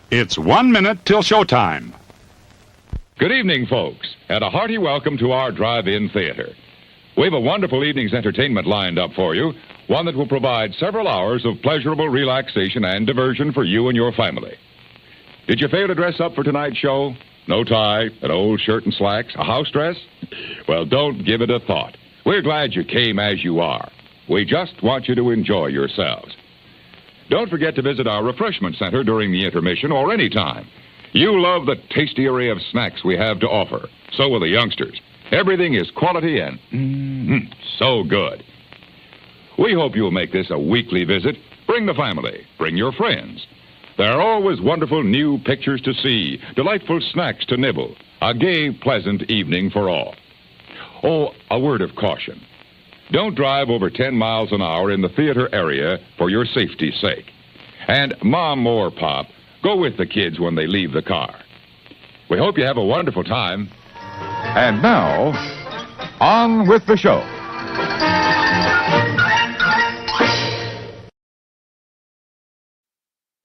It's 1 minute till showtime. Good evening, folks, and a hearty welcome to our drive-in theater. We have a wonderful evening's entertainment lined up for you, one that will provide several hours of pleasurable relaxation and diversion for you and your family. Did you fail to dress up for tonight's show? No tie, an old shirt and slacks, a house dress? Well, don't give it a thought. We're glad you came as you are. We just want you to enjoy yourselves. Don't forget to visit our refreshment center during the intermission or any time. You love the tasty array of snacks we have to offer. So will the youngsters. Everything is quality and so good. We hope you'll make this a weekly visit. Bring the family. Bring your friends. There are always wonderful new pictures to see, delightful snacks to nibble, a gay, pleasant evening for all. Oh, a word of caution. Don't drive over 10 miles an hour in the theater area for your safety's sake. And Mom or Pop, go with the kids when they leave the car. We hope you have a wonderful time. And now, on with the show.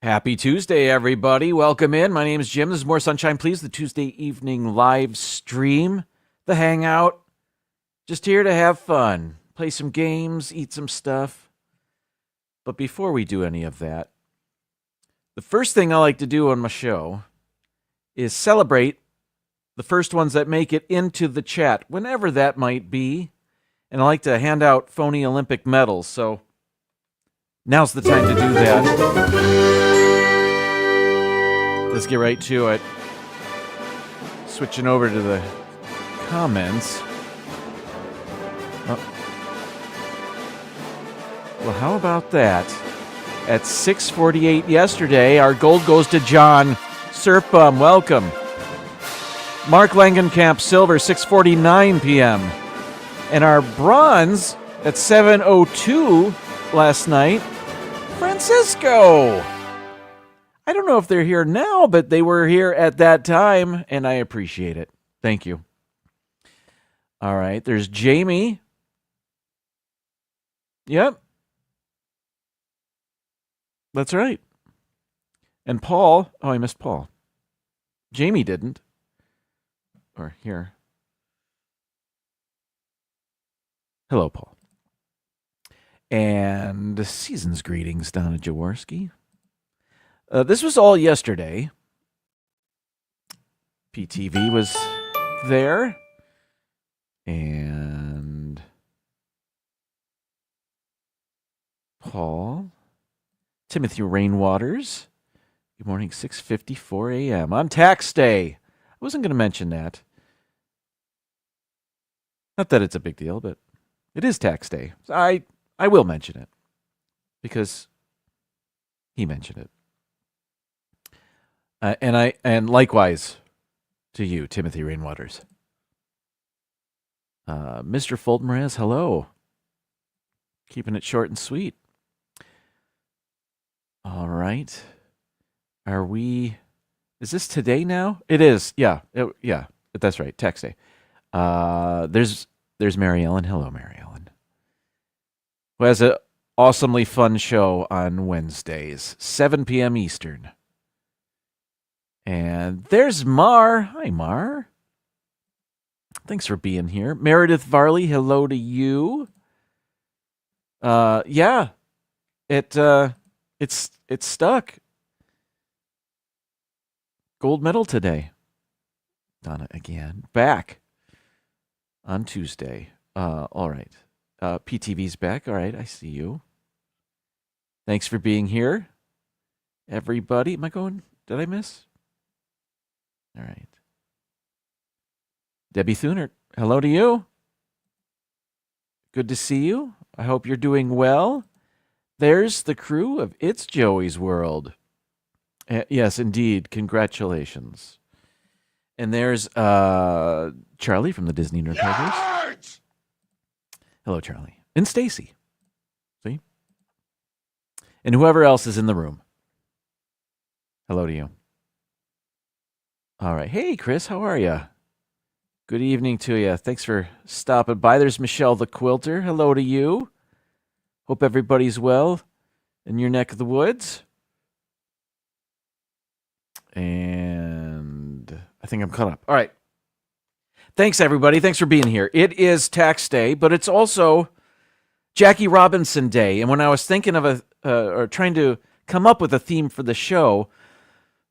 Happy Tuesday, everybody. Welcome in. My name is Jim. This is More Sunshine, Please, the Tuesday evening live stream, the hangout. Just here to have fun, play some games, eat some stuff. But before we do any of that, the first thing I like to do on my show is celebrate the first ones that make it into the chat, whenever that might be. And I like to hand out phony Olympic medals, so now's the time to do that. Let's get right to it. Switching over to the comments. Well, how about that? At 6:48 yesterday, our gold goes to John Surfbum. Welcome. Mark Langenkamp, silver, 6:49 p.m. And our bronze at 7:02 last night, Francisco. I don't know if they're here now, but they were here at that time, and I appreciate it. Thank you. All right, there's Jamie. Yep. That's right. And Paul. Oh, I missed Paul. Jamie didn't. Or here. Hello, Paul. And season's greetings, Donna Jaworski. This was all yesterday. PTV was there. And Paul. Timothy Rainwaters. Good morning, 6:54 a.m. on tax day. I wasn't going to mention that. Not that it's a big deal, but it is tax day. I will mention it because he mentioned it. And likewise to you, Timothy Rainwaters. Mr. Fulton-Mraz, hello. Keeping it short and sweet. All right. Are we? Is this today now? It is. Yeah. Yeah. That's right. Tax day. There's Mary Ellen. Hello, Mary Ellen. Who has an awesomely fun show on Wednesdays, 7 p.m. Eastern. And there's Mar. Hi, Mar. Thanks for being here. Meredith Varley, hello to you. Yeah. It's stuck. Gold medal today. Donna again. Back on Tuesday. All right. PTV's back. All right, I see you. Thanks for being here. Everybody. Am I going? Did I miss? All right. Debbie Thunert, hello to you. Good to see you. I hope you're doing well. There's the crew of It's Joey's World. Yes, indeed. Congratulations. And there's Charlie from the Disney Nerd Tigers. Hello, Charlie. And Stacy. See? And whoever else is in the room. Hello to you. All right. Hey, Chris, how are you? Good evening to you. Thanks for stopping by. There's Michelle the Quilter. Hello to you. Hope everybody's well in your neck of the woods. And I think I'm caught up. All right. Thanks, everybody. Thanks for being here. It is tax day, but it's also Jackie Robinson Day. And when I was thinking of or trying to come up with a theme for the show,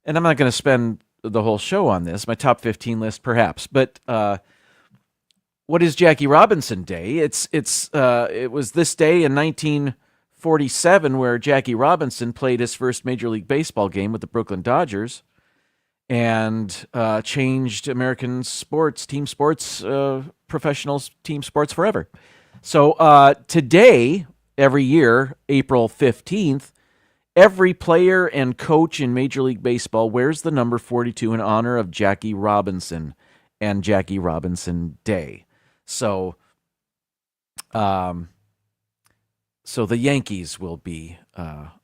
and I'm not going to spend the whole show on this, my top 15 list perhaps, but what is Jackie Robinson Day? It was this day in 1947 where Jackie Robinson played his first Major League Baseball game with the Brooklyn Dodgers and changed American sports, professional team sports forever. So today, every year, April 15th, every player and coach in Major League Baseball wears the number 42 in honor of Jackie Robinson and Jackie Robinson Day. So, the Yankees will be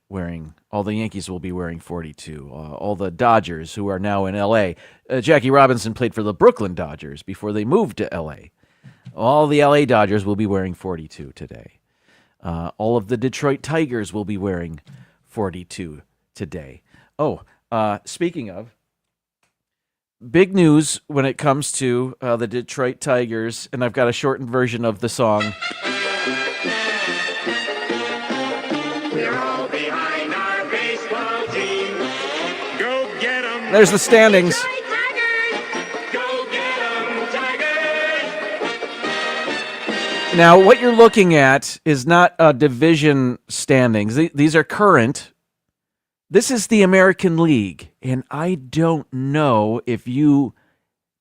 wearing 42. All the Dodgers who are now in L.A. Jackie Robinson played for the Brooklyn Dodgers before they moved to L.A. All the L.A. Dodgers will be wearing 42 today. All of the Detroit Tigers will be wearing 42 today. Oh, speaking of, big news when it comes to the Detroit Tigers, and I've got a shortened version of the song. We're all behind our baseball team. Go get 'em. There's the standings. Go get 'em, Tigers. Now, what you're looking at is not division standings. These are current. This is the American League, and I don't know if you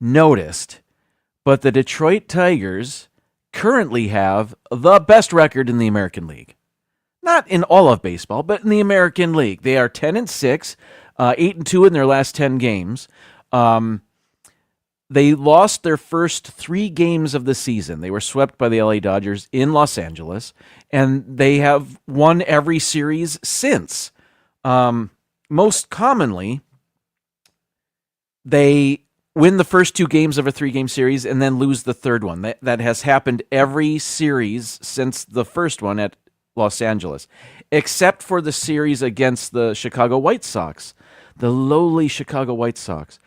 noticed, but the Detroit Tigers currently have the best record in the American League. Not in all of baseball, but in the American League. They are 10-6, 8-2 in their last 10 games. They lost their first 3 games of the season. They were swept by the LA Dodgers in Los Angeles, and they have won every series since. Most commonly, they win the first 2 games of a 3-game series and then lose the third one. That has happened every series since the first one at Los Angeles, except for the series against the Chicago White Sox, the lowly Chicago White Sox.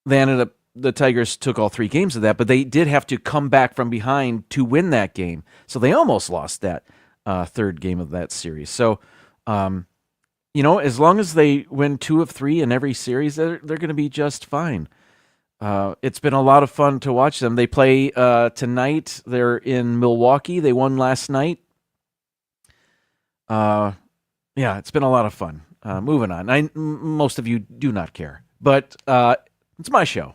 They ended up, the Tigers took all 3 games of that, but they did have to come back from behind to win that game. So they almost lost that third game of that series. So, as long as they win 2 of 3 in every series, they're going to be just fine. It's been a lot of fun to watch them. They play tonight. They're in Milwaukee. They won last night. It's been a lot of fun. Moving on. Most of you do not care, but it's my show.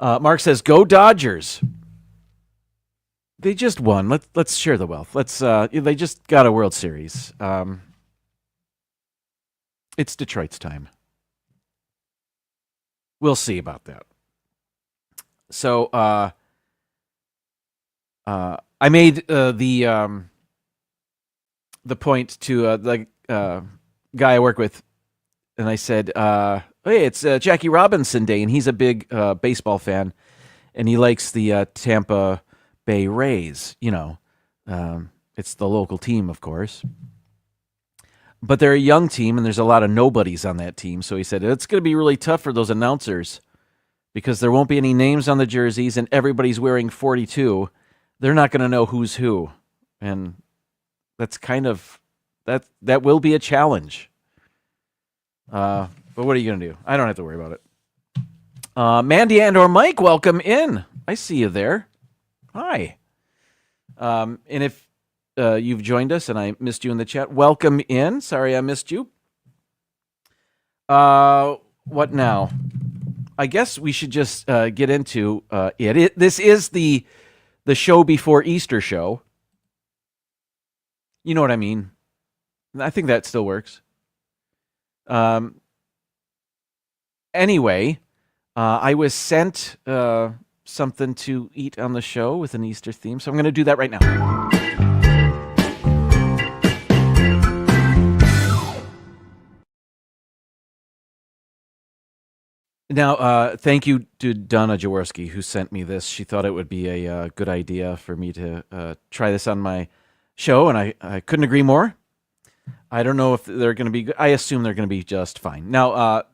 Mark says, "Go Dodgers." They just won. Let's share the wealth. They just got a World Series. It's Detroit's time. We'll see about that. So I made the point to the guy I work with, and I said, "Hey, it's Jackie Robinson Day," and he's a big baseball fan, and he likes the Tampa Bay Rays. It's the local team, of course. But they're a young team, and there's a lot of nobodies on that team. So he said, it's going to be really tough for those announcers because there won't be any names on the jerseys, and everybody's wearing 42. They're not going to know who's who. And that's kind of, that will be a challenge. But what are you going to do? I don't have to worry about it. Mandy and or Mike, welcome in. I see you there. Hi. And if you've joined us and I missed you in the chat, welcome in. Sorry I missed you. What now? I guess we should just get into it. This is the show before Easter show. You know what I mean? I think that still works. Anyway, I was sent something to eat on the show with an Easter theme, so I'm going to do that right now. Now, thank you to Donna Jaworski, who sent me this. She thought it would be a good idea for me to try this on my show, and I couldn't agree more. I don't know if they're going to be good. I assume they're going to be just fine. Now,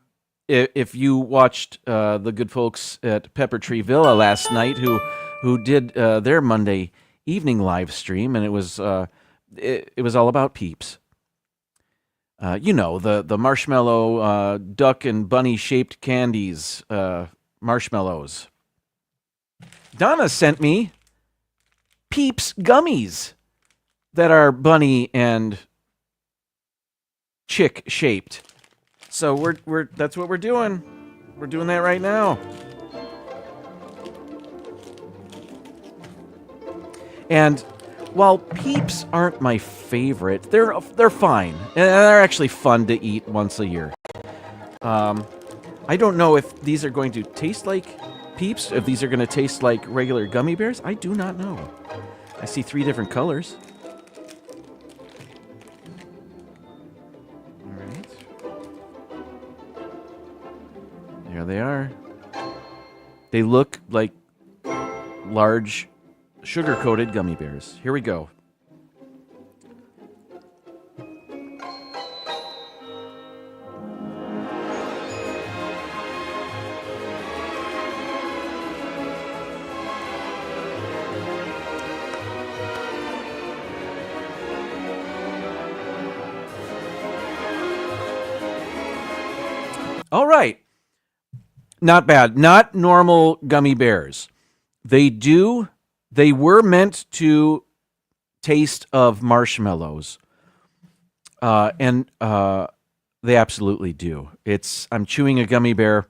if you watched the good folks at Pepper Tree Villa last night, who did their Monday evening live stream, and it was all about Peeps. The marshmallow duck and bunny shaped candies, marshmallows. Donna sent me Peeps gummies that are bunny and chick shaped. So we're that's what we're doing. We're doing that right now. And while Peeps aren't my favorite, they're fine. And they're actually fun to eat once a year. I don't know if these are going to taste like Peeps, if these are going to taste like regular gummy bears. I do not know. I see 3 different colors. All right. There they are. They look like large sugar-coated gummy bears. Here we go. All right. Not bad. Not normal gummy bears. They were meant to taste of marshmallows. And they absolutely do. I'm chewing a gummy bear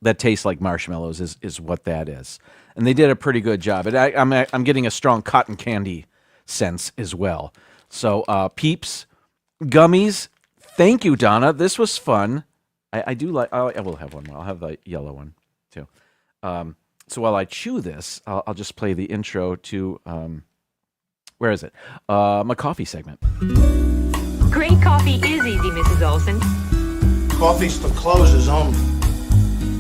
that tastes like marshmallows is what that is. And they did a pretty good job. I'm getting a strong cotton candy sense as well. So Peeps gummies. Thank you, Donna. This was fun. I do like. I will have one more. I'll have the yellow one too. So while I chew this, I'll just play the intro to where is it? My coffee segment. Great coffee is easy, Mrs. Olson. Coffee's for closers only.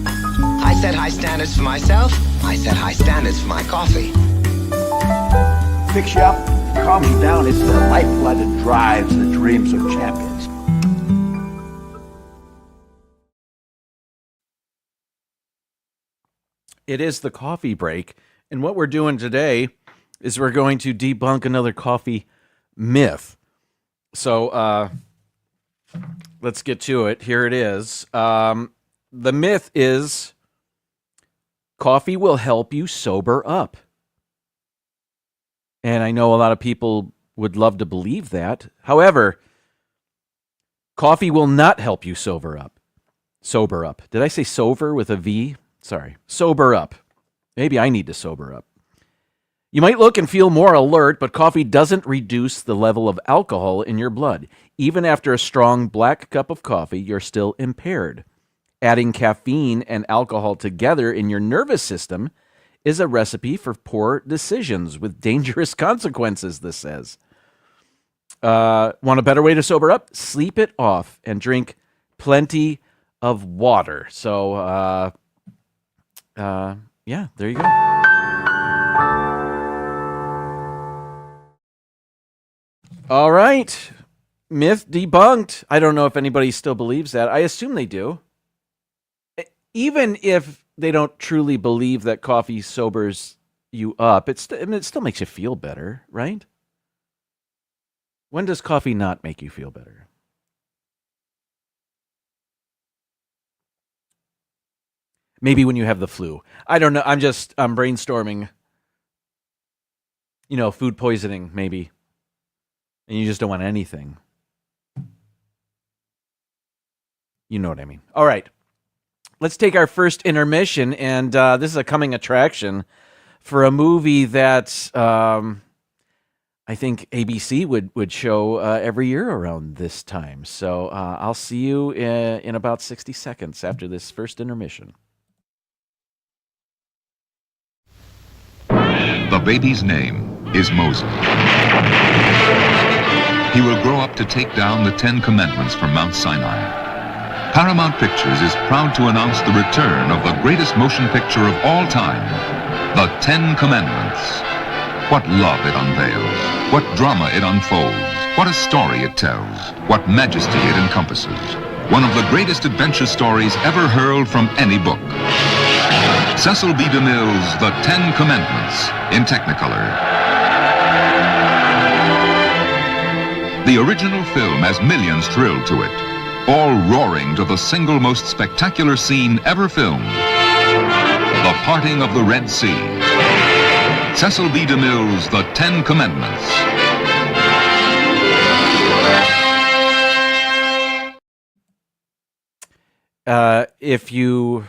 I set high standards for myself. I set high standards for my coffee. Picks you up, calms you down. It's the lifeblood that drives the dreams of champions. It is the coffee break, and what we're doing today is we're going to debunk another coffee myth. So let's get to it. Here it is. The myth is coffee will help you sober up. And I know a lot of people would love to believe that. However, coffee will not help you sober up. Sober up. Did I say sober with a V? Sorry. Sober up. Maybe I need to sober up. You might look and feel more alert, but coffee doesn't reduce the level of alcohol in your blood. Even after a strong black cup of coffee, you're still impaired. Adding caffeine and alcohol together in your nervous system is a recipe for poor decisions with dangerous consequences, this says. Want a better way to sober up? Sleep it off and drink plenty of water. So, yeah, there you go. All right. Myth debunked. I don't know if anybody still believes that. I assume they do. Even if they don't truly believe that coffee sobers you up, it still makes you feel better, right? When does coffee not make you feel better? Maybe when you have the flu. I don't know. I'm brainstorming. You know, food poisoning, maybe. And you just don't want anything. You know what I mean. All right. Let's take our first intermission. And this is a coming attraction for a movie that I think ABC would show every year around this time. So I'll see you in about 60 seconds after this first intermission. The baby's name is Moses. He will grow up to take down the 10 Commandments from Mount Sinai. Paramount Pictures is proud to announce the return of the greatest motion picture of all time, The 10 Commandments. What love it unveils, what drama it unfolds, What a story it tells, what majesty it encompasses. One of the greatest adventure stories ever hurled from any book. Cecil B. DeMille's The 10 Commandments in Technicolor. The original film has millions thrilled to it, all roaring to the single most spectacular scene ever filmed. The parting of the Red Sea. Cecil B. DeMille's The 10 Commandments. If you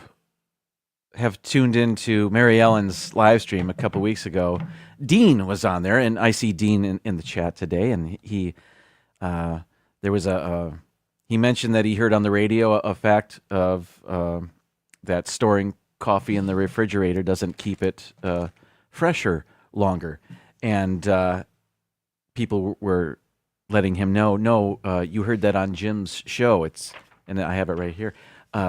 have tuned into Mary Ellen's live stream a couple weeks ago, Dean was on there, and I see Dean in the chat today, and he mentioned that he heard on the radio a fact of that storing coffee in the refrigerator doesn't keep it fresher longer, and people were letting him know, no, you heard that on Jim's show. And I have it right here.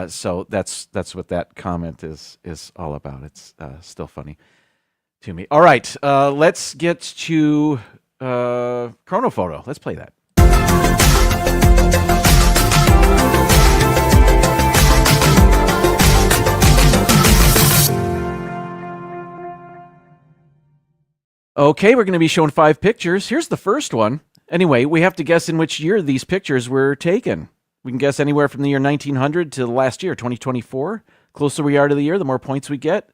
So that's what that comment is all about. It's still funny to me. All right, let's get to Chronophoto. Let's play that. Okay, we're going to be showing 5 pictures. Here's the first one. Anyway, we have to guess in which year these pictures were taken. We can guess anywhere from the year 1900 to the last year, 2024. Closer we are to the year, the more points we get.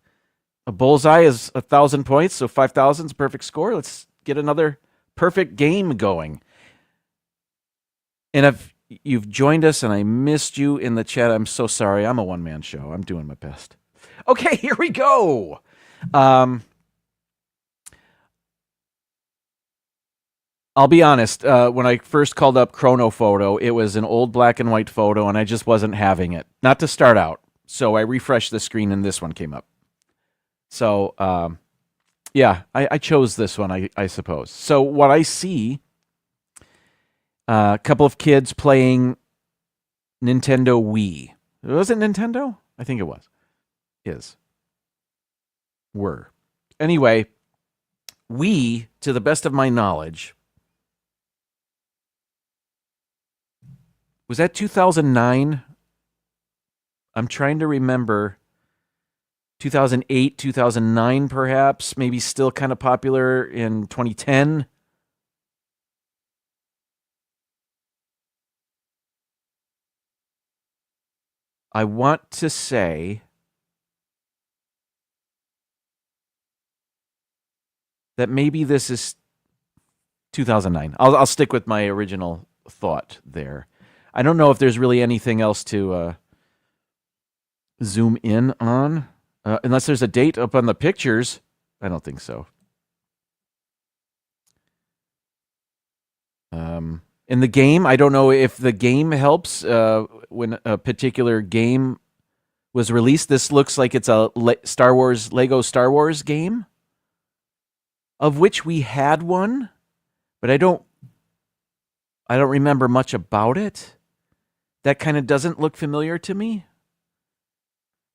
A bullseye is 1,000 points, so 5,000 is a perfect score. Let's get another perfect game going. And if you've joined us and I missed you in the chat, I'm so sorry. I'm a one-man show. I'm doing my best. Okay, here we go. I'll be honest, when I first called up Chronophoto, it was an old black and white photo, and I just wasn't having it. Not to start out. So I refreshed the screen, and this one came up. So, yeah, I chose this one, I suppose. So what I see, a couple of kids playing Nintendo Wii. Was it Nintendo? I think it was. Were. Anyway, Wii, to the best of my knowledge, was that 2009? I'm trying to remember. 2008, 2009, perhaps. Maybe still kind of popular in 2010. I want to say that maybe this is 2009. I'll stick with my original thought there. I don't know if there's really anything else to zoom in on, unless there's a date up on the pictures. I don't think so. In the game, I don't know if the game helps when a particular game was released. This looks like it's a Lego Star Wars game, of which we had one, but I don't remember much about it. That kind of doesn't look familiar to me.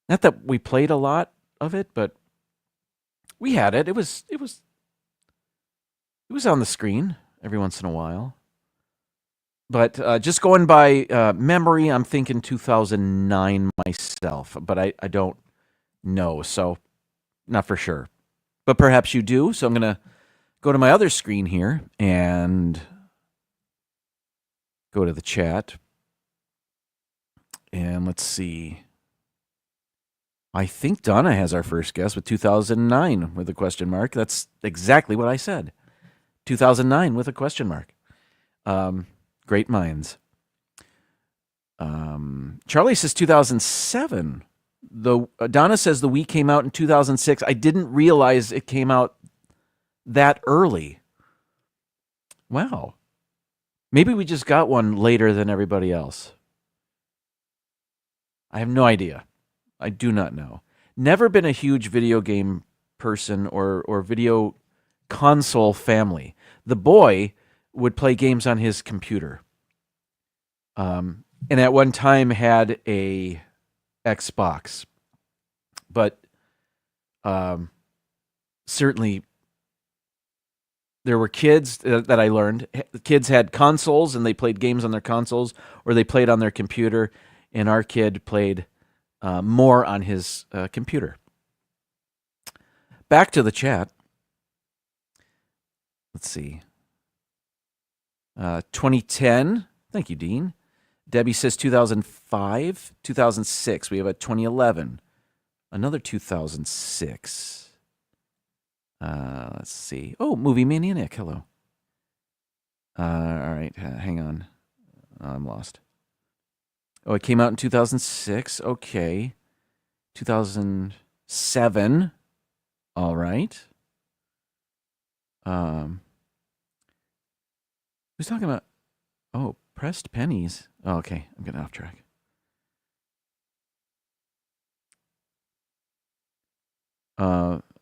Not that we played a lot of it, but we had it. It was on the screen every once in a while. But just going by memory, I'm thinking 2009 myself, but I don't know, so not for sure. But perhaps you do, so I'm going to go to my other screen here and go to the chat. And let's see. I think Donna has our first guess with 2009 with a question mark. That's exactly what I said. 2009 with a question mark. Great minds. Charlie says 2007. Donna says the Wii came out in 2006. I didn't realize it came out that early. Wow. Maybe we just got one later than everybody else. I have no idea. I do not know. Never been a huge video game person or video console family. The boy would play games on his computer. And at one time had a Xbox. But certainly there were kids that I learned. Kids had consoles and they played games on their consoles, or they played on their computer. And our kid played more on his computer. Back to the chat. Let's see. 2010. Thank you, Dean. Debbie says 2005, 2006. We have a 2011. Another 2006. Let's see. Oh, Movie Maniac. Hello. All right. Hang on. I'm lost. Oh, it came out in 2006. Okay. 2007. All right. Who's talking about? Oh, pressed pennies. Oh, okay. I'm getting off track.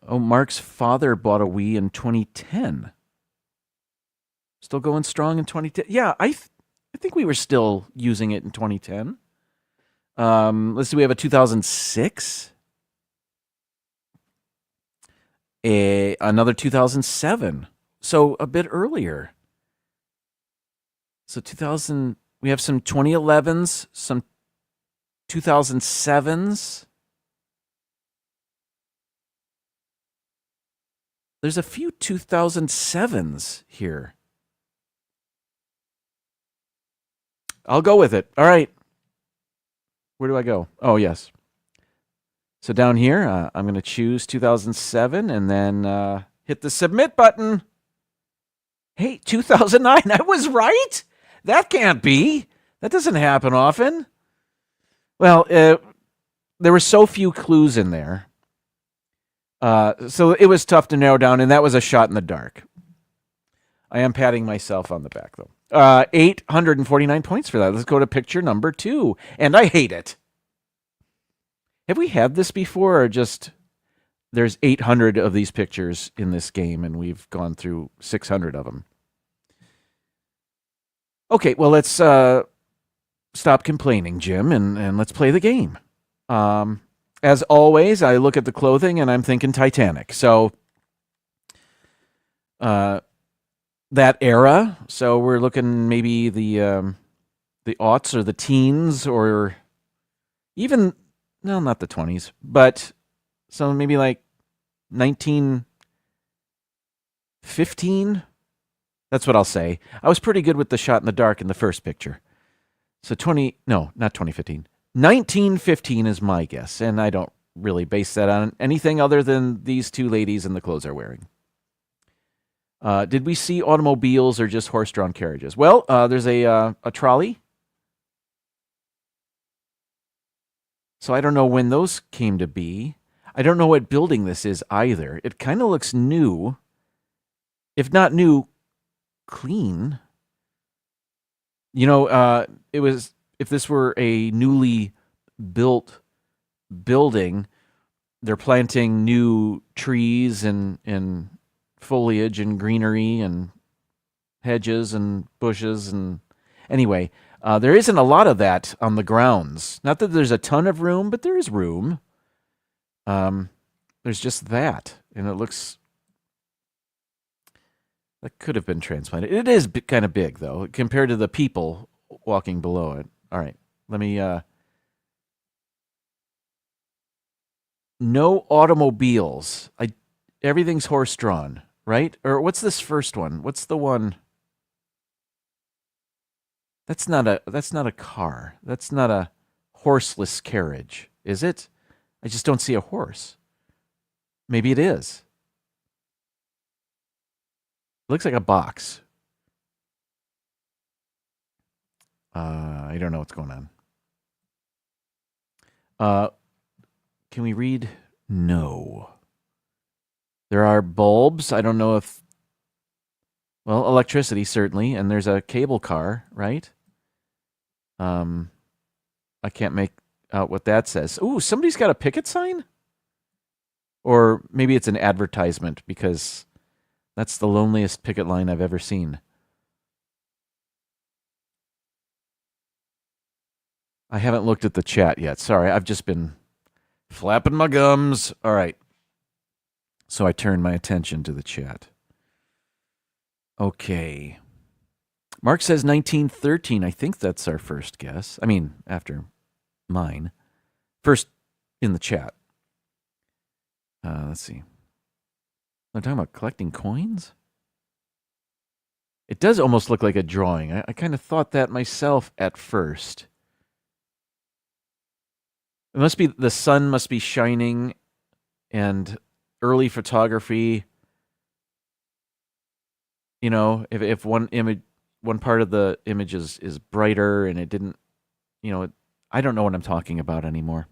Mark's father bought a Wii in 2010. Still going strong in 2010. Yeah, I think we were still using it in 2010. Let's see. We have a 2006. Another 2007. So a bit earlier. So 2000. We have some 2011s, some 2007s. There's a few 2007s here. I'll go with it. All right. Where do I go? Oh, yes. So down here, I'm going to choose 2007 and then hit the submit button. Hey, 2009. I was right. That can't be. That doesn't happen often. Well, there were so few clues in there. So it was tough to narrow down, and that was a shot in the dark. I am patting myself on the back, though. 849 points for that. Let's go to picture number 2. And I hate it. Have we had this before, or just there's 800 of these pictures in this game, and we've gone through 600 of them? Okay, well, let's stop complaining, Jim, and let's play the game. As always, I look at the clothing, and I'm thinking Titanic. So that era. So we're looking maybe the aughts or the teens, or even, no, not the 20s, but so maybe like 1915. That's what I'll say. I was pretty good with the shot in the dark in the first picture. So not 2015. 1915 is my guess, and I don't really base that on anything other than these two ladies and the clothes they're wearing. Did we see automobiles or just horse-drawn carriages? Well, there's a trolley. So I don't know when those came to be. I don't know what building this is either. It kind of looks new. If not new, clean. You know, it was, if this were a newly built building, they're planting new trees and foliage and greenery and hedges and bushes, and anyway, there isn't a lot of that on the grounds. Not that there's a ton of room, but there is room. There's just that, and it looks, that could have been transplanted. It is kind of big, though, compared to the people walking below it. All right, let me, no automobiles. Everything's horse-drawn, right? Or what's this first one? What's the one? That's not a car. That's not a horseless carriage, is it? I just don't see a horse. Maybe it is. It looks like a box. I don't know what's going on. Can we read? No. There are bulbs. I don't know if... Well, electricity, certainly. And there's a cable car, right? I can't make out what that says. Ooh, somebody's got a picket sign? Or maybe it's an advertisement, because that's the loneliest picket line I've ever seen. I haven't looked at the chat yet. Sorry, I've just been flapping my gums. All right. So I turn my attention to the chat. Okay. Mark says 1913. I think that's our first guess. I mean, after mine. First in the chat. Let's see. They're talking about collecting coins? It does almost look like a drawing. I kind of thought that myself at first. It must be, the sun must be shining, and early photography, you know, if one image, one part of the image is brighter and it didn't, you know, I don't know what I'm talking about anymore.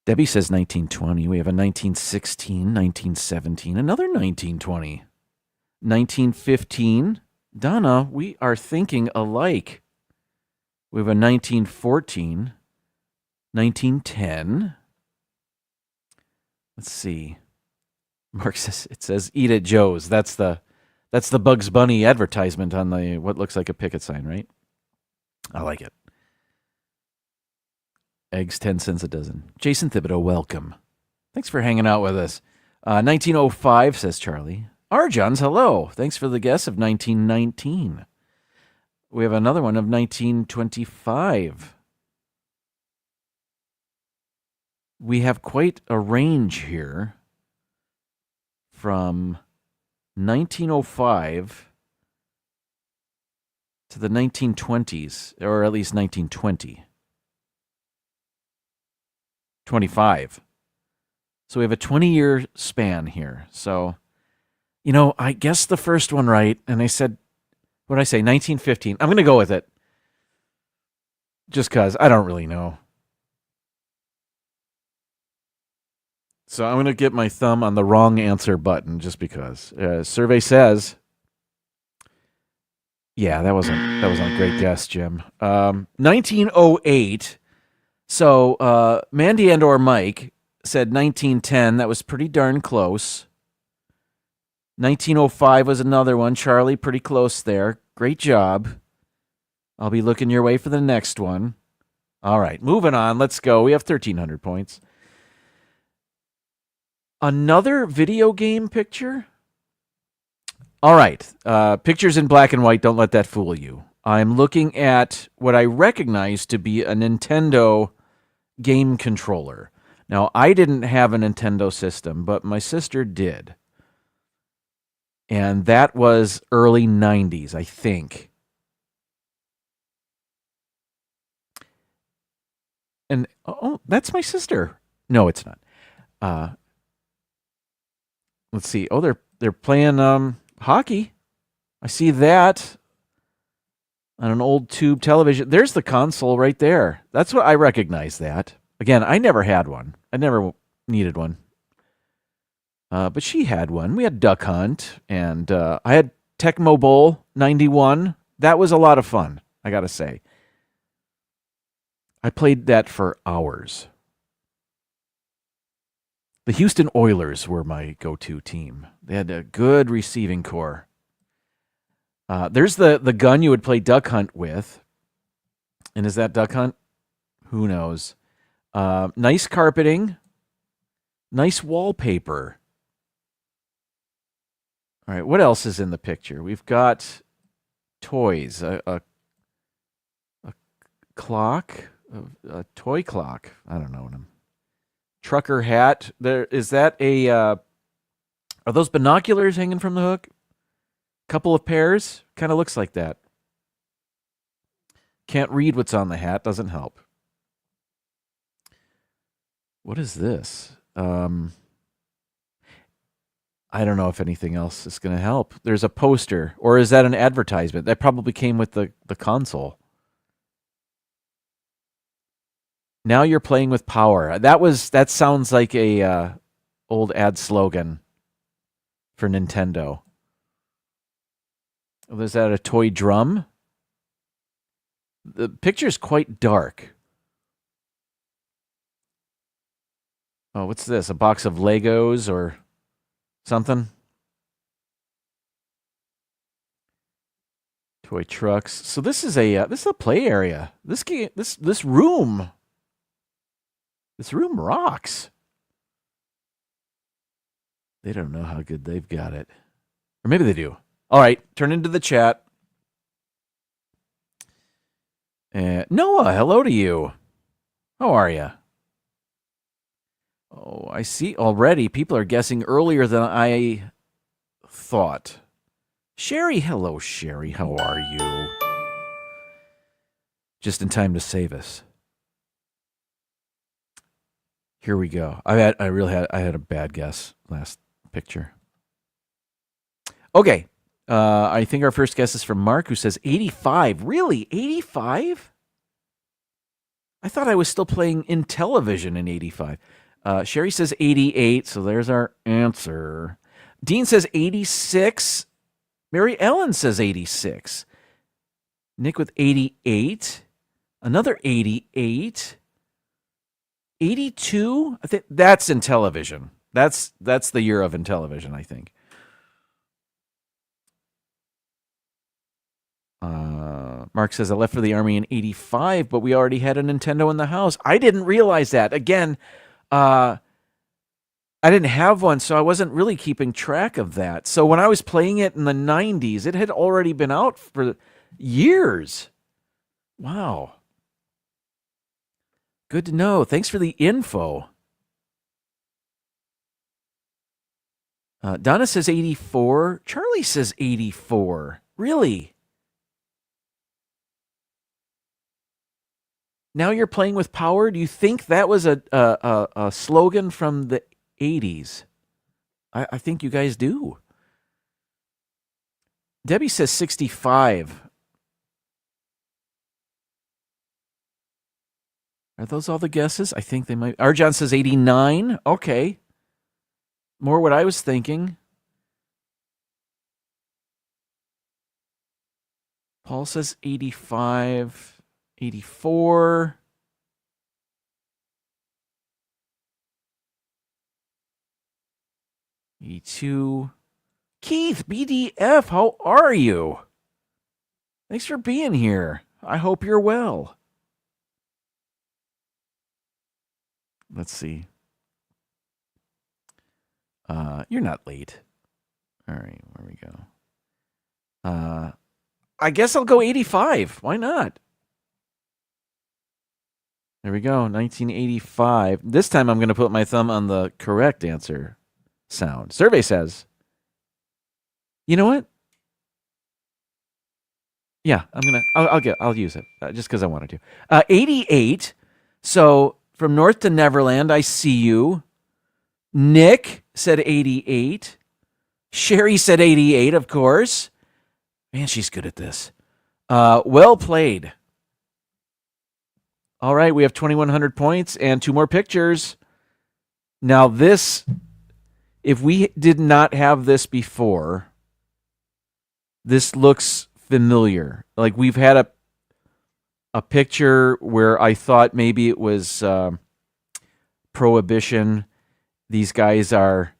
Debbie says 1920. We have a 1916, 1917, another 1920, 1915. Donna, we are thinking alike. We have a 1914, 1910. Let's see. Mark says, it says "Eat at Joe's." That's the Bugs Bunny advertisement on the what looks like a picket sign, right? I like it. Eggs 10 cents a dozen. Jason Thibodeau, welcome. Thanks for hanging out with us. 1905, says Charlie. Arjons, hello. Thanks for the guess of 1919. We have another one of 1925. We have quite a range here from 1905 to the 1920s, or at least 1920. 25. So we have a 20-year span here. So, you know, I guessed the first one right, and I said, what did I say, 1915? I'm going to go with it. Just because I don't really know. So I'm going to get my thumb on the wrong answer button just because. Survey says, yeah, that wasn't a great guess, Jim. 1908. So Mandy and or Mike said 1910. That was pretty darn close. 1905 was another one. Charlie, pretty close there. Great job. I'll be looking your way for the next one. All right, moving on. Let's go. We have 1,300 points. Another video game picture? All right. Pictures in black and white. Don't let that fool you. I'm looking at what I recognize to be a Nintendo game controller. Now, I didn't have a Nintendo system, but my sister did. And that was early 90s, I think. And, oh, that's my sister. No, it's not. Let's see. Oh, they're playing hockey. I see that on an old tube television. There's the console right there. That's what I recognize that. Again, I never had one. I never needed one. But she had one. We had Duck Hunt, and I had Tecmo Bowl 91. That was a lot of fun, I got to say. I played that for hours. The Houston Oilers were my go-to team. They had a good receiving core. There's the gun you would play Duck Hunt with. And is that Duck Hunt? Who knows? Nice carpeting. Nice wallpaper. All right, what else is in the picture? We've got toys. A clock. A toy clock. I don't know what I'm... Trucker hat. There is that a are those binoculars hanging from the hook? Couple of pairs. Kind of looks like that. Can't read what's on the hat. Doesn't help. What is this? I don't know if anything else is going to help. There's a poster, or is that an advertisement? That probably came with the console. Now you're playing with power. That sounds like a old ad slogan for Nintendo. Was that a toy drum? The picture's quite dark. Oh, what's this? A box of Legos or something? Toy trucks. So this is a play area. This room. This room rocks. They don't know how good they've got it. Or maybe they do. All right, turn into the chat. Noah, hello to you. How are you? Oh, I see already people are guessing earlier than I thought. Sherry, hello, Sherry. How are you? Just in time to save us. Here we go. I had a bad guess last picture. Okay. I think our first guess is from Mark, who says 85. Really? 85? I thought I was still playing in television in 85. Sherry says 88, so there's our answer. Dean says 86. Mary Ellen says 86. Nick with 88. Another 88. 82? I think that's in television. That's the year of in television, I think. Mark says, I left for the Army in 85, but we already had a Nintendo in the house. I didn't realize that. Again, I didn't have one, so I wasn't really keeping track of that. So when I was playing it in the 90s, it had already been out for years. Wow. Good to know. Thanks for the info. Donna says 84. Charlie says 84. Really? Now you're playing with power? Do you think that was a slogan from the 80s? I think you guys do. Debbie says 65. Are those all the guesses? I think they might. Arjan says 89. Okay. More what I was thinking. Paul says 85. 84. E2. Keith, BDF, how are you? Thanks for being here. I hope you're well. Let's see. You're not late. All right, where we go. I guess I'll go 85. Why not? There we go, 1985. This time I'm going to put my thumb on the correct answer sound. Survey says, you know what? Yeah, I'll use it just because I wanted to. 88. So from North to Neverland, I see you. Nick said 88. Sherry said 88, of course. Man, she's good at this. Well played. All right, we have 2,100 points and 2 more pictures. Now this, if we did not have this before, this looks familiar. Like we've had a picture where I thought maybe it was Prohibition. These guys are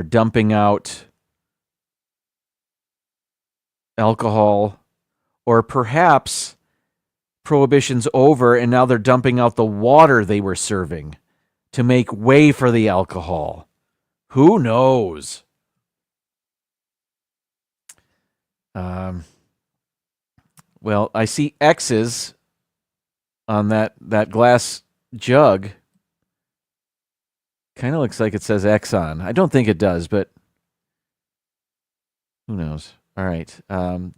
dumping out alcohol, or perhaps Prohibition's over and now they're dumping out the water they were serving to make way for the alcohol. Who knows? Well, I see X's on that glass jug. Kind of looks like it says Exxon. I don't think it does, but who knows? All right.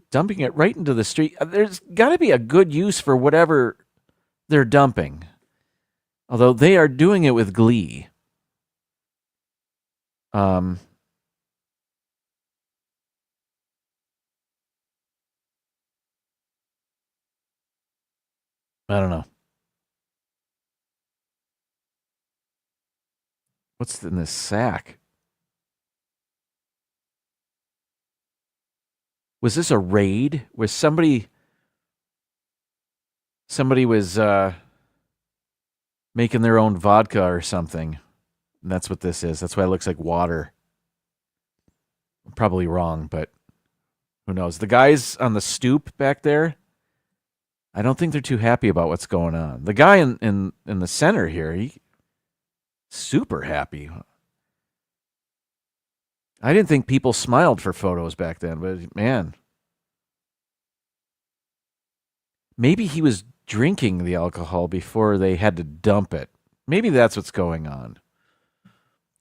Dumping it right into the street. There's got to be a good use for whatever they're dumping. Although they are doing it with glee. I don't know. What's in this sack? Was this a raid? Was somebody was making their own vodka or something? And that's what this is. That's why it looks like water. I'm probably wrong, but who knows? The guys on the stoop back there, I don't think they're too happy about what's going on. The guy in the center here, he super happy. I didn't think people smiled for photos back then, but man. Maybe he was drinking the alcohol before they had to dump it. Maybe that's what's going on.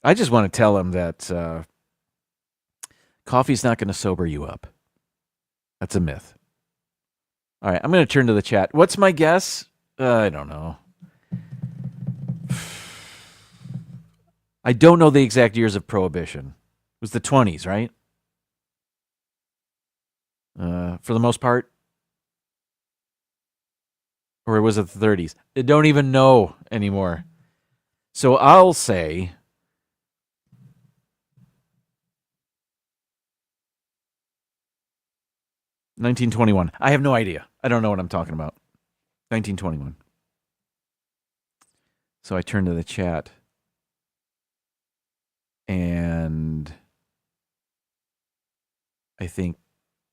I just want to tell him that coffee's not going to sober you up. That's a myth. All right, I'm going to turn to the chat. What's my guess? I don't know. I don't know the exact years of Prohibition. It was the 20s, right? For the most part. Or was it the 30s? I don't even know anymore. So I'll say 1921. I have no idea. I don't know what I'm talking about. 1921. So I turn to the chat. And I think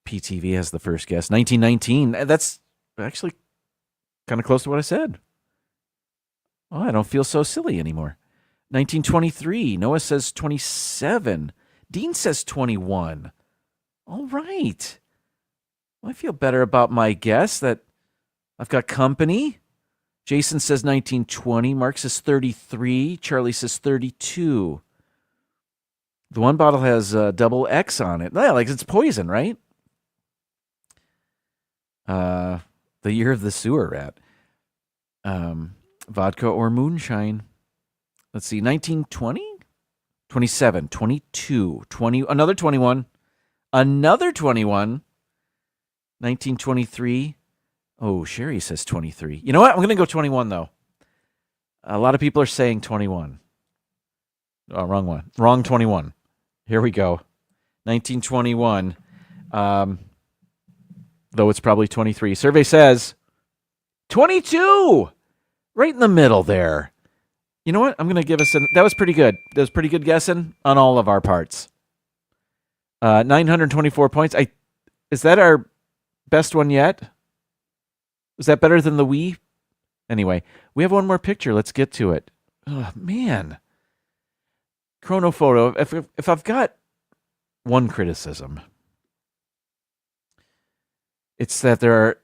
PTV has the first guess. 1919. That's actually kind of close to what I said. Oh, I don't feel so silly anymore. 1923. Noah says 27. Dean says 21. All right. Well, I feel better about my guess that I've got company. Jason says 1920. Mark says 33. Charlie says 32. The one bottle has double X on it. Yeah, like it's poison, right? The year of the sewer rat. Vodka or moonshine. Let's see, 1920? 27, 22, 20, another 21, another 21, 1923. Oh, Sherry says 23. You know what? I'm going to go 21, though. A lot of people are saying 21. Oh, wrong one. Wrong 21. Here we go. 1921. Though it's probably 23. Survey says 22. Right in the middle there. You know what? I'm going to give us that was pretty good. That was pretty good guessing on all of our parts. 924 points. Is that our best one yet? Was that better than the Wii? Anyway, we have one more picture. Let's get to it. Oh, man. Chrono photo. If I've got one criticism, it's that there are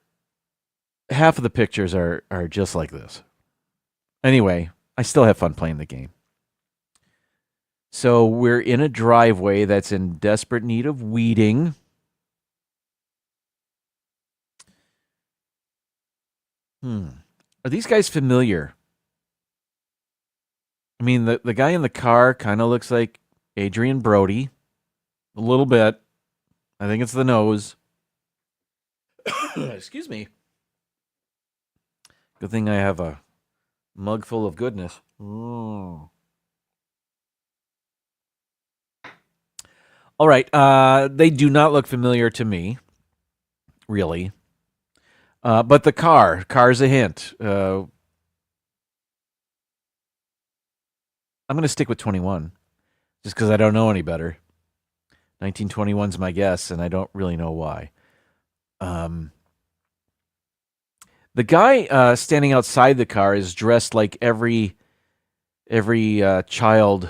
half of the pictures are just like this. Anyway, I still have fun playing the game. So we're in a driveway that's in desperate need of weeding. Are these guys familiar? I mean, the guy in the car kind of looks like Adrian Brody. A little bit. I think it's the nose. Excuse me. Good thing I have a mug full of goodness. All right. They do not look familiar to me, really. But the car's a hint. I'm going to stick with 21, just because I don't know any better. 1921's my guess, and I don't really know why. The guy standing outside the car is dressed like every child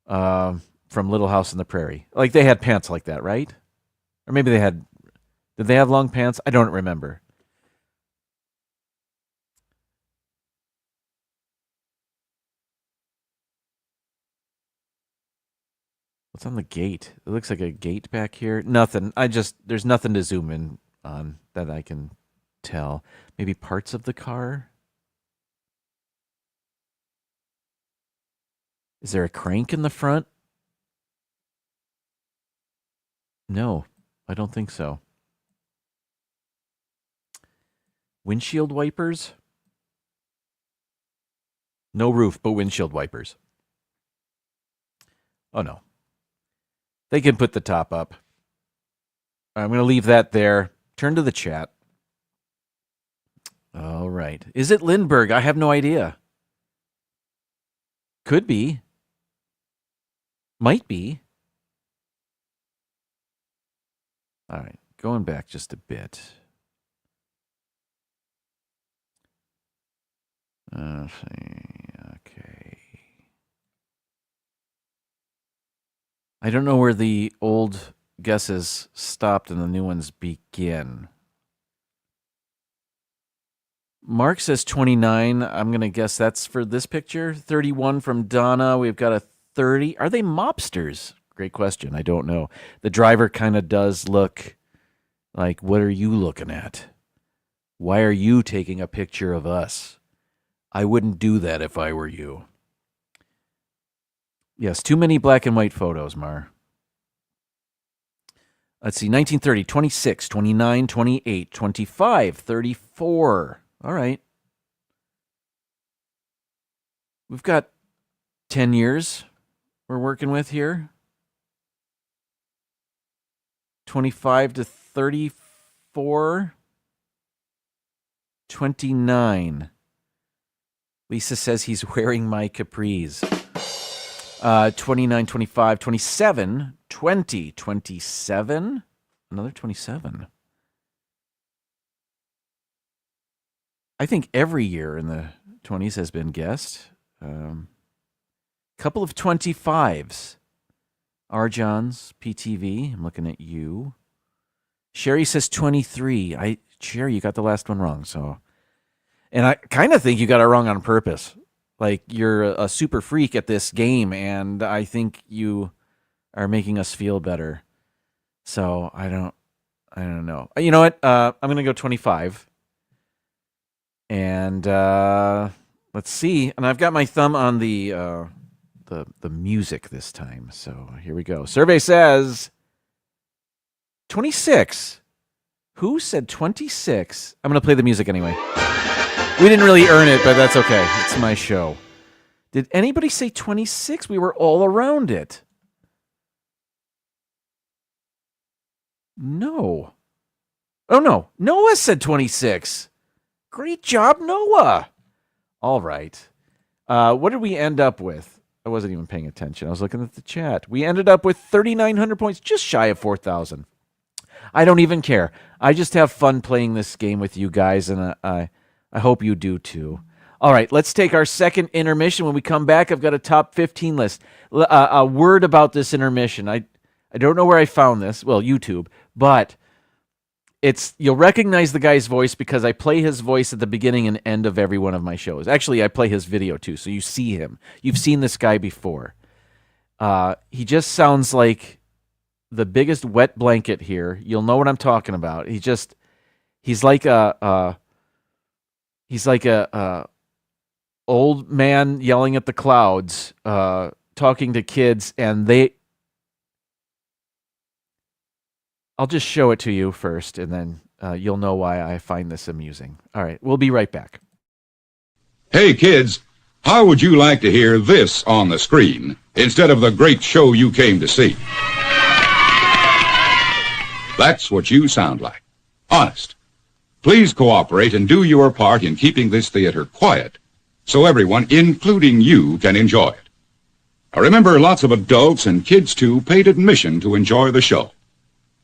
from Little House on the Prairie. Like they had pants like that, right? Or maybe did they have long pants? I don't remember. What's on the gate? It looks like a gate back here. Nothing. There's nothing to zoom in on that I can tell. Maybe parts of the car? Is there a crank in the front? No, I don't think so. Windshield wipers? No roof, but windshield wipers. Oh, no. They can put the top up. I'm going to leave that there. Turn to the chat. All right. Is it Lindbergh? I have no idea. Could be. Might be. All right. Going back just a bit. Let's see. Okay. I don't know where the old guesses stopped and the new ones begin. Mark says 29. I'm going to guess that's for this picture. 31 from Donna. We've got a 30. Are they mobsters? Great question. I don't know. The driver kind of does look like, what are you looking at? Why are you taking a picture of us? I wouldn't do that if I were you. Yes, too many black and white photos, Mar. Let's see, 1930, 26, 29, 28, 25, 34. All right. We've got 10 years we're working with here. 25 to 34. 29. Lisa says he's wearing my capris. 29, 25, 27, 20, 27. Another 27. I think every year in the 20s has been guessed. Couple of 25s. Arjon's, PTV. I'm looking at you. Sherry says 23. Sherry, you got the last one wrong. And I kind of think you got it wrong on purpose. Like, you're a super freak at this game, and I think you are making us feel better. So I don't know. You know what? I'm gonna go 25. And let's see. And I've got my thumb on the music this time. So here we go. Survey says 26. Who said 26? I'm going to play the music anyway. We didn't really earn it, but that's okay. It's my show. Did anybody say 26? We were all around it. No. Oh, no. Noah said 26. Great job, Noah. All right. What did we end up with? I wasn't even paying attention. I was looking at the chat. We ended up with 3,900 points, just shy of 4,000. I don't even care. I just have fun playing this game with you guys, and I hope you do too. All right, let's take our second intermission. When we come back, I've got a top 15 list. A word about this intermission. I don't know where I found this. Well, YouTube, but you'll recognize the guy's voice because I play his voice at the beginning and end of every one of my shows. Actually, I play his video too, so you see him. You've seen this guy before. He just sounds like the biggest wet blanket here. You'll know what I'm talking about. He's like a old man yelling at the clouds, talking to kids, and I'll just show it to you first, and then you'll know why I find this amusing. All right, we'll be right back. Hey, kids, how would you like to hear this on the screen instead of the great show you came to see? That's what you sound like. Honest. Please cooperate and do your part in keeping this theater quiet so everyone, including you, can enjoy it. Now remember, lots of adults and kids, too, paid admission to enjoy the show.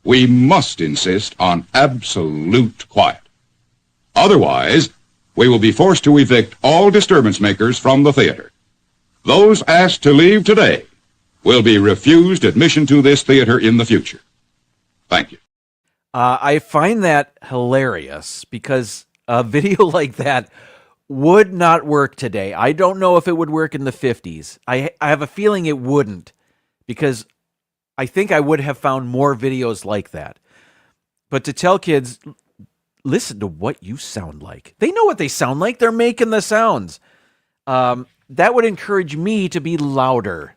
We must insist on absolute quiet. Otherwise, we will be forced to evict all disturbance makers from the theater. Those asked to leave today will be refused admission to this theater in the future. Thank you. I find that hilarious because a video like that would not work today. I don't know if it would work in the 50s. I have a feeling it wouldn't because I think I would have found more videos like that. But to tell kids, listen to what you sound like. They know what they sound like. They're making the sounds. That would encourage me to be louder.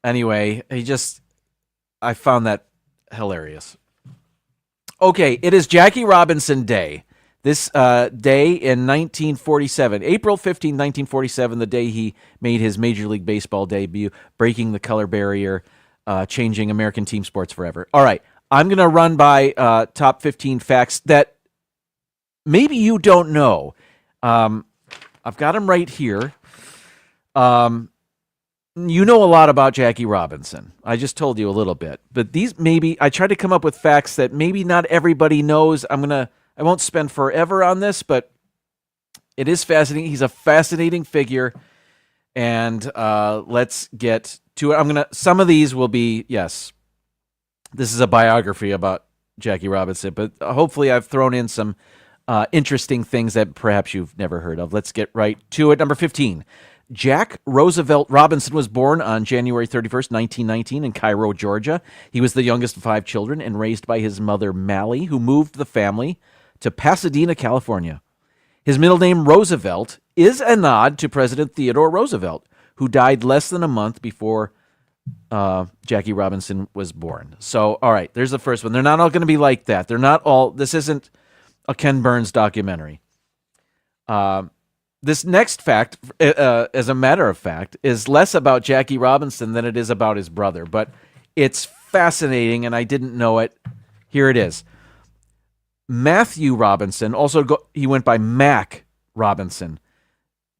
Anyway, I found that hilarious. Okay, it is Jackie Robinson Day. This day in 1947, April 15, 1947, the day he made his Major League Baseball debut, breaking the color barrier, changing American team sports forever. All right, I'm going to run by top 15 facts that maybe you don't know. I've got them right here. You know a lot about Jackie Robinson. I just told you a little bit. But these I tried to come up with facts that maybe not everybody knows. I won't spend forever on this, but it is fascinating. He's a fascinating figure. And let's get to it. Some of these will be, yes, this is a biography about Jackie Robinson, but hopefully I've thrown in some interesting things that perhaps you've never heard of. Let's get right to it. Number 15. Jack Roosevelt Robinson was born on January 31st, 1919 in Cairo, Georgia. He was the youngest of 5 children and raised by his mother, Mally, who moved the family to Pasadena, California. His middle name, Roosevelt, is a nod to President Theodore Roosevelt, who died less than a month before Jackie Robinson was born. So, all right, there's the first one. They're not all going to be like that. This isn't a Ken Burns documentary. This next fact, as a matter of fact, is less about Jackie Robinson than it is about his brother, but it's fascinating, and I didn't know it. Here it is. Matthew Robinson, he went by Mac Robinson.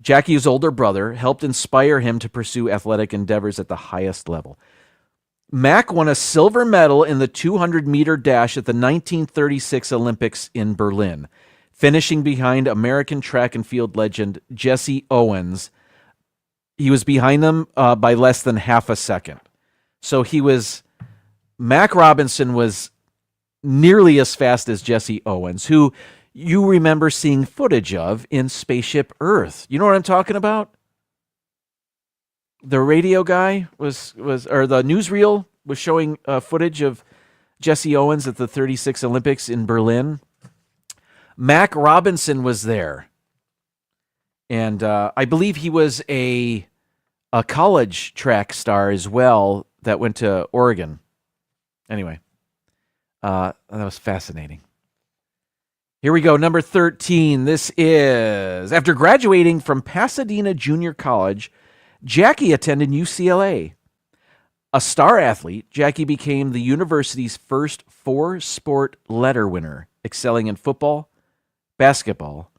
Jackie's older brother helped inspire him to pursue athletic endeavors at the highest level. Mac won a silver medal in the 200-meter dash at the 1936 Olympics in Berlin, finishing behind American track and field legend Jesse Owens. He was behind them by less than half a second. So Mac Robinson was nearly as fast as Jesse Owens, who you remember seeing footage of in Spaceship Earth. You know what I'm talking about? The radio guy or the newsreel was showing footage of Jesse Owens at the 36 Olympics in Berlin. Mac Robinson was there. And I believe he was a college track star as well that went to Oregon. Anyway, that was fascinating. Here we go, number 13. This is, after graduating from Pasadena Junior College, Jackie attended UCLA. A star athlete, Jackie became the university's first 4-sport letter winner, excelling in football, basketball,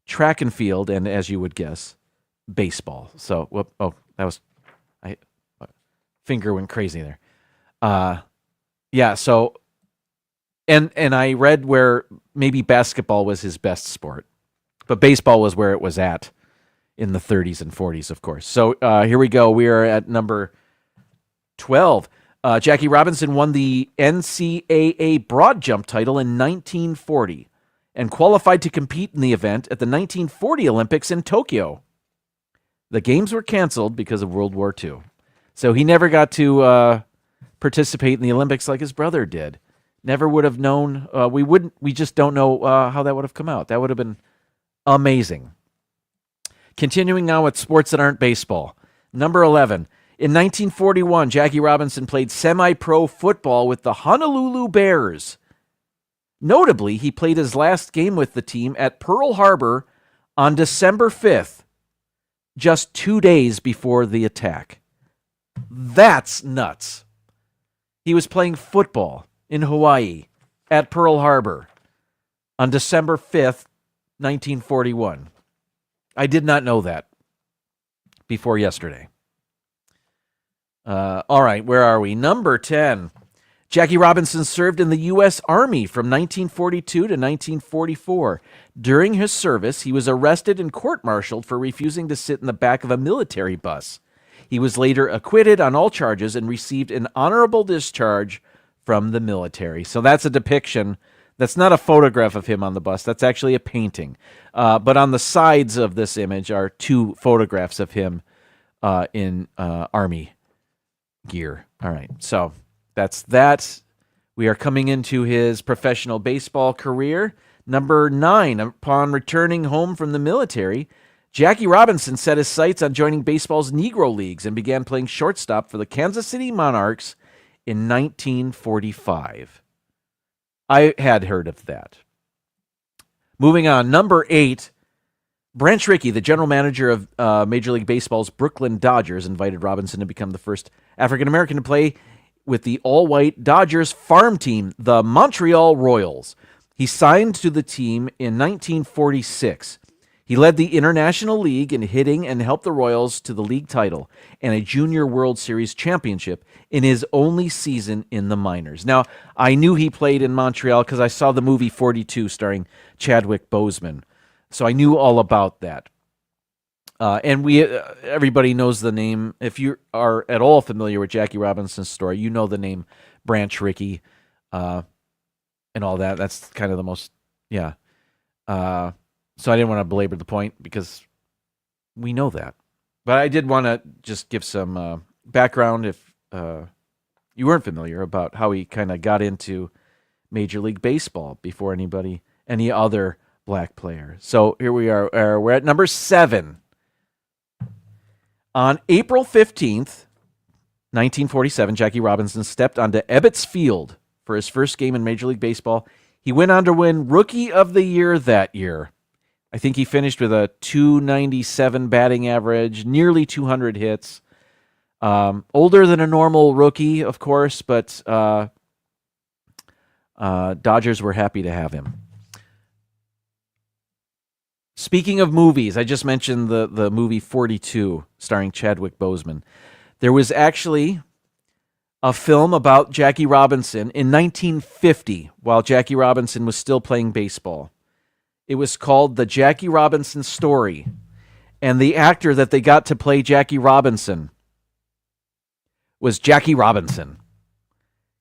track and field, and as you would guess, baseball. So, finger went crazy there. Yeah, so, and I read where maybe basketball was his best sport, but baseball was where it was at in the 30s and 40s, of course. So here we go. We are at number 12. Jackie Robinson won the NCAA broad jump title in 1940 and qualified to compete in the event at the 1940 Olympics in Tokyo. The games were canceled because of World War II. So he never got to participate in the Olympics like his brother did. Never would have known. We just don't know how that would have come out. That would have been amazing. Continuing now with sports that aren't baseball. Number 11. In 1941, Jackie Robinson played semi-pro football with the Honolulu Bears. Notably, he played his last game with the team at Pearl Harbor on December 5th, just 2 days before the attack. That's nuts. He was playing football in Hawaii at Pearl Harbor on December 5th, 1941. I did not know that before yesterday. All right, where are we? Number 10. Jackie Robinson served in the U.S. Army from 1942 to 1944. During his service, he was arrested and court-martialed for refusing to sit in the back of a military bus. He was later acquitted on all charges and received an honorable discharge from the military. So that's a depiction. That's not a photograph of him on the bus. That's actually a painting. But on the sides of this image are 2 photographs of him in Army gear. All right, so that's that. We are coming into his professional baseball career. Number 9, upon returning home from the military, Jackie Robinson set his sights on joining baseball's Negro Leagues and began playing shortstop for the Kansas City Monarchs in 1945. I had heard of that. Moving on, number 8, Branch Rickey, the general manager of Major League Baseball's Brooklyn Dodgers, invited Robinson to become the first African-American to play with the all-white Dodgers farm team, the Montreal Royals. He signed to the team in 1946. He led the International League in hitting and helped the Royals to the league title and a Junior World Series championship in his only season in the minors. Now, I knew he played in Montreal because I saw the movie 42 starring Chadwick Boseman. So I knew all about that. And everybody knows the name. If you are at all familiar with Jackie Robinson's story, you know the name Branch Rickey and all that. That's kind of the most, yeah. So I didn't want to belabor the point because we know that. But I did want to just give some background if you weren't familiar about how he kind of got into Major League Baseball before any other black player. So here we are. We're at number 7. On April 15th, 1947, Jackie Robinson stepped onto Ebbets Field for his first game in Major League Baseball. He went on to win Rookie of the Year that year. I think he finished with a .297 batting average, nearly 200 hits. Older than a normal rookie, of course, but Dodgers were happy to have him. Speaking of movies, I just mentioned the movie 42, starring Chadwick Boseman. There was actually a film about Jackie Robinson in 1950, while Jackie Robinson was still playing baseball. It was called The Jackie Robinson Story, and the actor that they got to play Jackie Robinson was Jackie Robinson.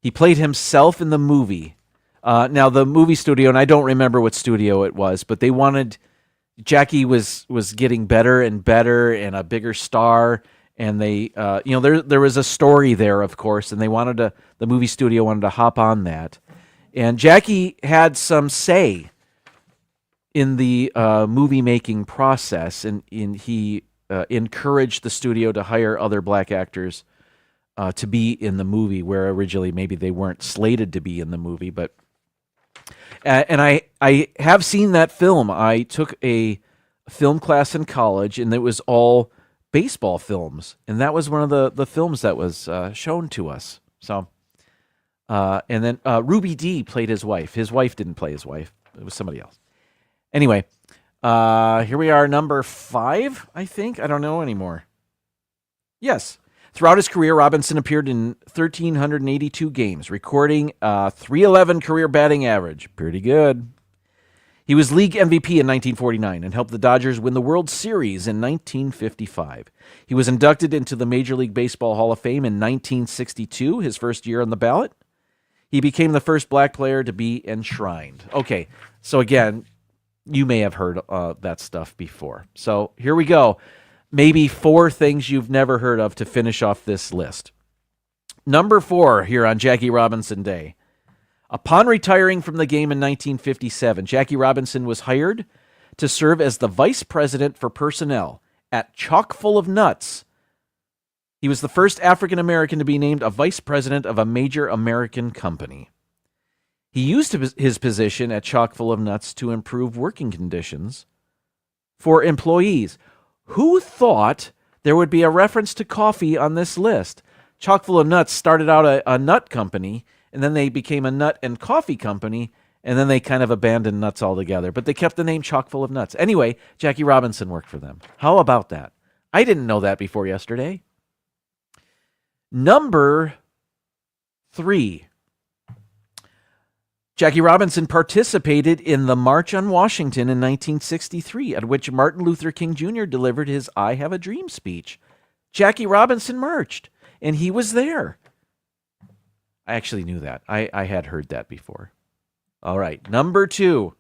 He played himself in the movie. Now, the movie studio, and I don't remember what studio it was, but they wanted... Jackie was getting better and better and a bigger star, and they, there was a story there, of course, and the movie studio wanted to hop on that. And Jackie had some say in the movie-making process, and he encouraged the studio to hire other black actors to be in the movie, where originally maybe they weren't slated to be in the movie, but... And I have seen that film. I took a film class in college, and it was all baseball films. And that was one of the films that was shown to us. So, and then Ruby Dee played his wife. His wife didn't play his wife. It was somebody else. Anyway, here we are, number 5, I think. I don't know anymore. Yes. Throughout his career, Robinson appeared in 1,382 games, recording a .311 career batting average. Pretty good. He was league MVP in 1949 and helped the Dodgers win the World Series in 1955. He was inducted into the Major League Baseball Hall of Fame in 1962, his first year on the ballot. He became the first black player to be enshrined. Okay, so again, you may have heard that stuff before. So here we go. Maybe 4 things you've never heard of to finish off this list. Number 4 here on Jackie Robinson Day. Upon retiring from the game in 1957, Jackie Robinson was hired to serve as the vice president for personnel at Chock full of Nuts. He was the first African American to be named a vice president of a major American company. He used his position at Chock full of Nuts to improve working conditions for employees. Who thought there would be a reference to coffee on this list? Chock full of Nuts started out a nut company, and then they became a nut and coffee company, and then they kind of abandoned nuts altogether. But they kept the name Chock full of Nuts. Anyway, Jackie Robinson worked for them. How about that? I didn't know that before yesterday. Number 3. Jackie Robinson participated in the March on Washington in 1963, at which Martin Luther King Jr. delivered his I Have a Dream speech. Jackie Robinson marched, and he was there. I actually knew that. I had heard that before. All right, number 2.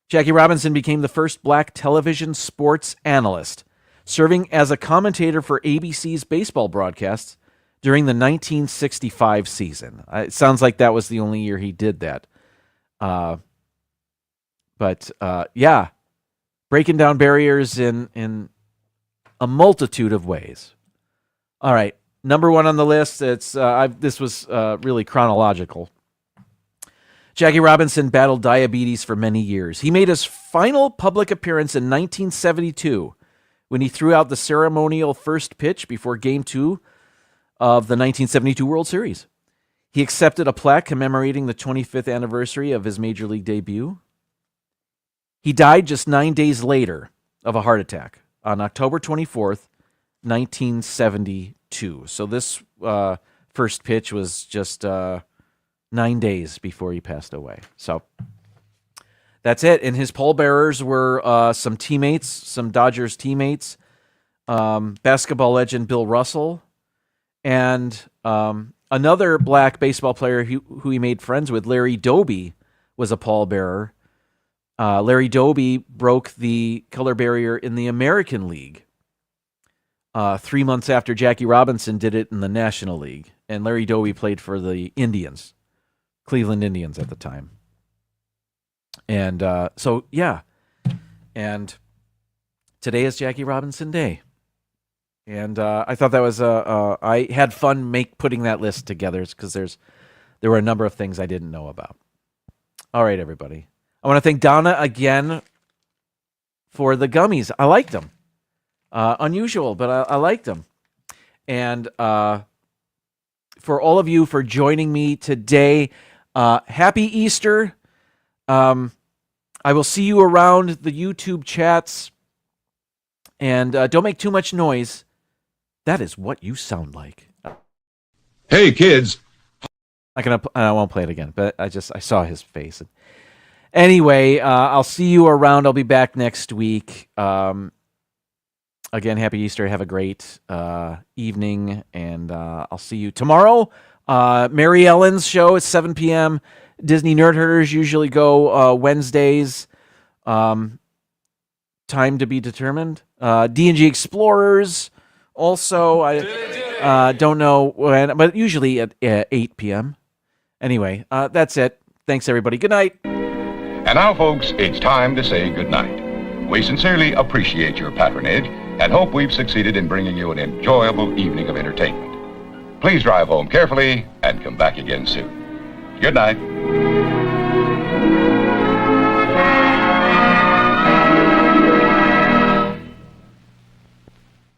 Jackie Robinson became the first black television sports analyst, serving as a commentator for ABC's baseball broadcasts during the 1965 season. It sounds like that was the only year he did that. But yeah, breaking down barriers in a multitude of ways. All right, number 1 on the list. This was really chronological. Jackie Robinson battled diabetes for many years. He made his final public appearance in 1972 when he threw out the ceremonial first pitch before Game 2 of the 1972 World Series. He accepted a plaque commemorating the 25th anniversary of his Major League debut. He died just 9 days later of a heart attack on October 24th, 1972. So this first pitch was just 9 days before he passed away. So that's it. And his pallbearers were some Dodgers teammates, basketball legend Bill Russell, and another black baseball player who he made friends with, Larry Doby, was a pallbearer. Larry Doby broke the color barrier in the American League 3 months after Jackie Robinson did it in the National League. And Larry Doby played for the Indians, Cleveland Indians at the time. And so, yeah. And today is Jackie Robinson Day. And I thought that was I had fun putting that list together because there were a number of things I didn't know about. All right, everybody. I want to thank Donna again for the gummies. I liked them. Unusual, but I liked them. And for all of you for joining me today, happy Easter. I will see you around the YouTube chats. And don't make too much noise. That is what you sound like. Hey, kids. I won't play it again, but I saw his face. Anyway, I'll see you around. I'll be back next week. Again, happy Easter. Have a great evening, and I'll see you tomorrow. Mary Ellen's show is 7 p.m. Disney Nerd Herders usually go Wednesdays. Time to be determined. D&G Explorers also. I don't know when, but usually at 8 p.m. Anyway, that's it. Thanks, everybody. Good night. And now, folks, it's time to say goodnight. We sincerely appreciate your patronage and hope we've succeeded in bringing you an enjoyable evening of entertainment. Please drive home carefully and come back again soon. Good night.